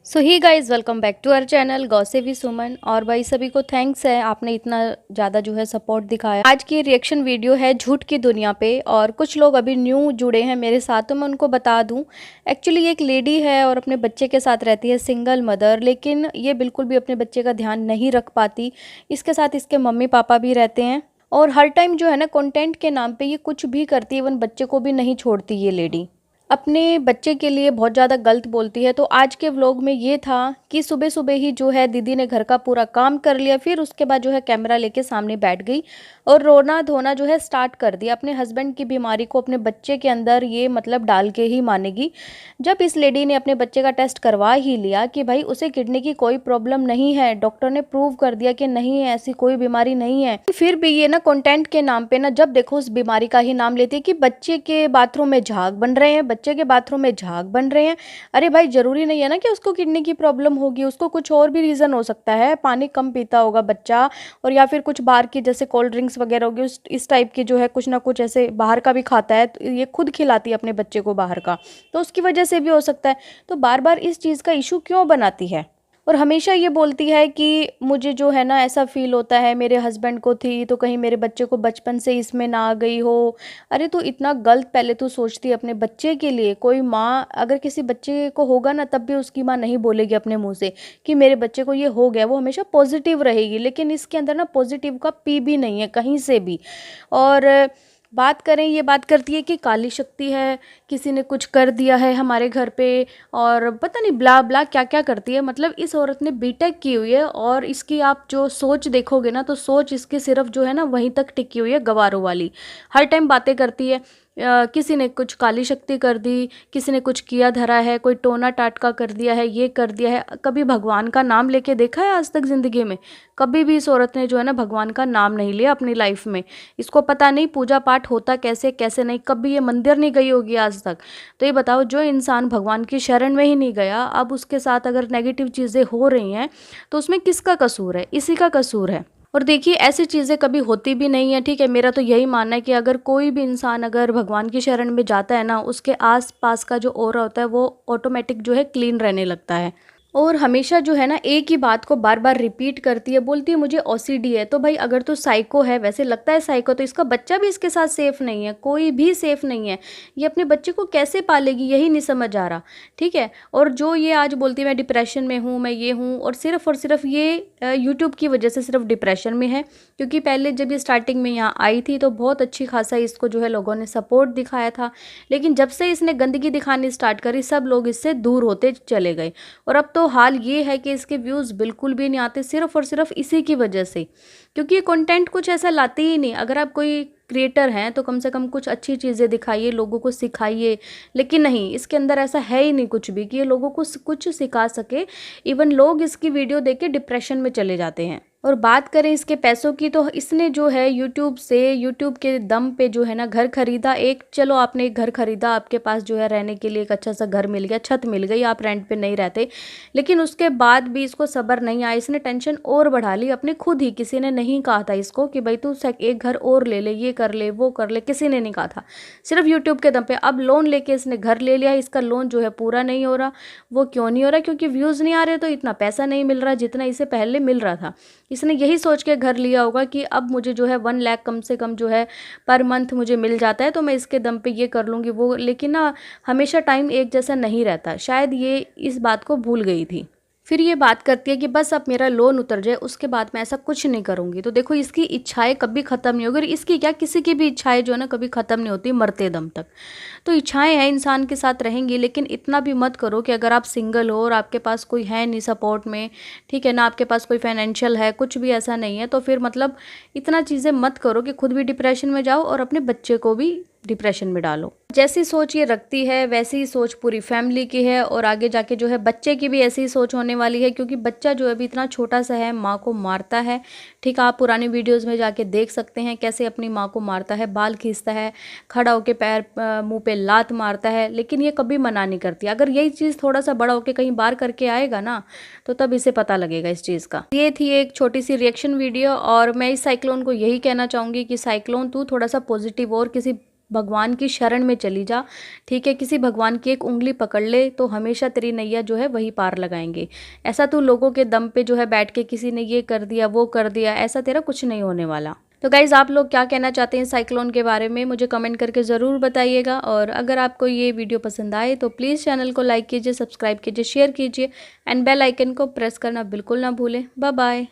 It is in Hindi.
So hi guys welcome back to our channel gossipy Suman. और भाई सभी को थैंक्स है, आपने इतना ज़्यादा जो है सपोर्ट दिखाया। आज की रिएक्शन वीडियो है झूठ की दुनिया पे, और कुछ लोग अभी न्यू जुड़े हैं मेरे साथ तो मैं उनको बता दूं। एक्चुअली एक लेडी है और अपने बच्चे के साथ रहती है, सिंगल मदर, लेकिन ये बिल्कुल भी अपने बच्चे का ध्यान नहीं रख पाती। इसके साथ इसके मम्मी पापा भी रहते हैं और हर टाइम जो है ना कंटेंट के नाम पे ये कुछ भी करती है, इवन बच्चे को भी नहीं छोड़ती ये लेडी। अपने बच्चे के लिए बहुत ज़्यादा गलत बोलती है। तो आज के व्लॉग में ये था कि सुबह सुबह ही जो है दीदी ने घर का पूरा काम कर लिया, फिर उसके बाद जो है कैमरा लेके सामने बैठ गई और रोना धोना जो है स्टार्ट कर दिया। अपने हस्बैंड की बीमारी को अपने बच्चे के अंदर ये मतलब डाल के ही मानेगी। जब इस लेडी ने अपने बच्चे का टेस्ट करवा ही लिया कि भाई उसे किडनी की कोई प्रॉब्लम नहीं है, डॉक्टर ने प्रूव कर दिया कि नहीं है, ऐसी कोई बीमारी नहीं है, फिर भी ये ना कंटेंट के नाम पे ना जब देखो उस बीमारी का ही नाम लेती है कि बच्चे के बाथरूम में झाग बन रहे हैं, बच्चे के बाथरूम में झाग बन रहे हैं। अरे भाई जरूरी नहीं है ना कि उसको किडनी की प्रॉब्लम होगी, उसको कुछ और भी रीज़न हो सकता है। पानी कम पीता होगा बच्चा, और या फिर कुछ बाहर की जैसे कोल्ड ड्रिंक्स वगैरह होगी इस टाइप की जो है, कुछ ना कुछ ऐसे बाहर का भी खाता है। तो ये खुद खिलाती है अपने बच्चे को बाहर का, तो उसकी वजह से भी हो सकता है। तो बार बार इस चीज़ का इशू क्यों बनाती है? और हमेशा ये बोलती है कि मुझे जो है ना ऐसा फील होता है, मेरे हस्बैंड को थी तो कहीं मेरे बच्चे को बचपन से इसमें ना आ गई हो। अरे तू इतना गलत पहले तू सोचती है अपने बच्चे के लिए। कोई माँ अगर किसी बच्चे को होगा ना, तब भी उसकी माँ नहीं बोलेगी अपने मुंह से कि मेरे बच्चे को ये हो गया, वो हमेशा पॉजिटिव रहेगी। लेकिन इसके अंदर ना पॉजिटिव का पी भी नहीं है कहीं से भी। और बात करें, ये बात करती है कि काली शक्ति है, किसी ने कुछ कर दिया है हमारे घर पे, और पता नहीं ब्ला ब्ला क्या क्या करती है। मतलब इस औरत ने बीटेक की हुई है और इसकी आप जो सोच देखोगे ना, तो सोच इसकी सिर्फ जो है ना वहीं तक टिकी हुई है, गवारों वाली। हर टाइम बातें करती है। किसी ने कुछ काली शक्ति कर दी, किसी ने कुछ किया धरा है, कोई टोना टाटका कर दिया है, ये कर दिया है। कभी भगवान का नाम लेके देखा है आज तक ज़िंदगी में? कभी भी इस औरत ने जो है ना भगवान का नाम नहीं लिया अपनी लाइफ में। इसको पता नहीं पूजा पाठ होता कैसे कैसे नहीं, कभी ये मंदिर नहीं गई होगी आज तक। तो ये बताओ, जो इंसान भगवान की शरण में ही नहीं गया, अब उसके साथ अगर नेगेटिव चीज़ें हो रही हैं तो उसमें किसका कसूर है? इसी का कसूर है। और देखिए ऐसी चीज़ें कभी होती भी नहीं है, ठीक है। मेरा तो यही मानना है कि अगर कोई भी इंसान अगर भगवान की शरण में जाता है ना, उसके आस पास का जो ऑरा होता है वो ऑटोमेटिक जो है क्लीन रहने लगता है। और हमेशा जो है ना एक ही बात को बार बार रिपीट करती है, बोलती है मुझे ओसीडी है। तो भाई अगर तो साइको है, वैसे लगता है साइको, तो इसका बच्चा भी इसके साथ सेफ नहीं है, कोई भी सेफ नहीं है। ये अपने बच्चे को कैसे पालेगी, यही नहीं समझ आ रहा, ठीक है। और जो ये आज बोलती है मैं डिप्रेशन में हूँ, मैं ये हूँ, और सिर्फ ये यूट्यूब की वजह से सिर्फ डिप्रेशन में है। क्योंकि पहले जब ये स्टार्टिंग में यहाँ आई थी तो बहुत अच्छी खासा इसको जो है लोगों ने सपोर्ट दिखाया था, लेकिन जब से इसने गंदगी दिखानी स्टार्ट करी सब लोग इससे दूर होते चले गए। और अब तो हाल ये है कि इसके व्यूज़ बिल्कुल भी नहीं आते, सिर्फ और सिर्फ इसी की वजह से। क्योंकि ये कंटेंट कुछ ऐसा लाते ही नहीं। अगर आप कोई क्रिएटर हैं तो कम से कम कुछ अच्छी चीज़ें दिखाइए, लोगों को सिखाइए। लेकिन नहीं, इसके अंदर ऐसा है ही नहीं कुछ भी कि ये लोगों को कुछ सिखा सके। इवन लोग इसकी वीडियो देख के डिप्रेशन में चले जाते हैं। और बात करें इसके पैसों की, तो इसने जो है यूट्यूब के दम पे जो है ना घर खरीदा एक। चलो आपने एक घर खरीदा, आपके पास जो है रहने के लिए एक अच्छा सा घर मिल गया, छत मिल गई, आप रेंट पे नहीं रहते। लेकिन उसके बाद भी इसको सब्र नहीं आया, इसने टेंशन और बढ़ा ली अपने खुद ही। किसी ने नहीं कहा था इसको कि भाई तू एक घर और ले ले, ये कर ले, वो कर ले, किसी ने नहीं कहा था। सिर्फ यूट्यूब के दम पे अब लोन लेके इसने घर ले लिया। इसका लोन जो है पूरा नहीं हो रहा। वो क्यों नहीं हो रहा? क्योंकि व्यूज़ नहीं आ रहे, तो इतना पैसा नहीं मिल रहा जितना इसे पहले मिल रहा था। इसने यही सोच के घर लिया होगा कि अब मुझे जो है 1 लाख कम से कम जो है पर मंथ मुझे मिल जाता है, तो मैं इसके दम पे ये कर लूँगी वो। लेकिन ना हमेशा टाइम एक जैसा नहीं रहता, शायद ये इस बात को भूल गई थी। फिर ये बात करती है कि बस अब मेरा लोन उतर जाए, उसके बाद मैं ऐसा कुछ नहीं करूँगी। तो देखो इसकी इच्छाएं कभी ख़त्म नहीं होगी। और इसकी क्या, किसी की भी इच्छाएं जो है ना कभी ख़त्म नहीं होती मरते दम तक। तो इच्छाएं हैं, इंसान के साथ रहेंगी, लेकिन इतना भी मत करो कि अगर आप सिंगल हो और आपके पास कोई है नहीं सपोर्ट में, ठीक है ना, आपके पास कोई फाइनेंशियल है, कुछ भी ऐसा नहीं है, तो फिर मतलब इतना चीज़ें मत करो कि खुद भी डिप्रेशन में जाओ और अपने बच्चे को भी डिप्रेशन में डालो। जैसी सोच ये रखती है वैसी ही सोच पूरी फैमिली की है, और आगे जाके जो है बच्चे की भी ऐसी ही सोच होने वाली है। क्योंकि बच्चा जो है अभी इतना छोटा सा है, माँ को मारता है, ठीक है। आप पुरानी वीडियोस में जाके देख सकते हैं कैसे अपनी माँ को मारता है, बाल खींचता है, खड़ा होकर पैर मुंह पे लात मारता है, लेकिन ये कभी मना नहीं करती। अगर यही चीज़ थोड़ा सा बड़ा होकर कहीं बार करके आएगा ना, तो तब इसे पता लगेगा इस चीज़ का। ये थी एक छोटी सी रिएक्शन वीडियो, और मैं इस साइक्लोन को यही कहना चाहूँगी कि साइक्लोन तू थोड़ा सा पॉजिटिव और किसी भगवान की शरण में चली जा, ठीक है। किसी भगवान की एक उंगली पकड़ ले तो हमेशा तेरी नैया जो है वही पार लगाएंगे। ऐसा तू लोगों के दम पे जो है बैठ के किसी ने ये कर दिया वो कर दिया, ऐसा तेरा कुछ नहीं होने वाला। तो गाइज़, आप लोग क्या कहना चाहते हैं साइक्लोन के बारे में, मुझे कमेंट करके ज़रूर बताइएगा। और अगर आपको ये वीडियो पसंद आए तो प्लीज़ चैनल को लाइक कीजिए, सब्सक्राइब कीजिए, शेयर कीजिए एंड बेल आइकन को प्रेस करना बिल्कुल ना भूलें। Bye bye.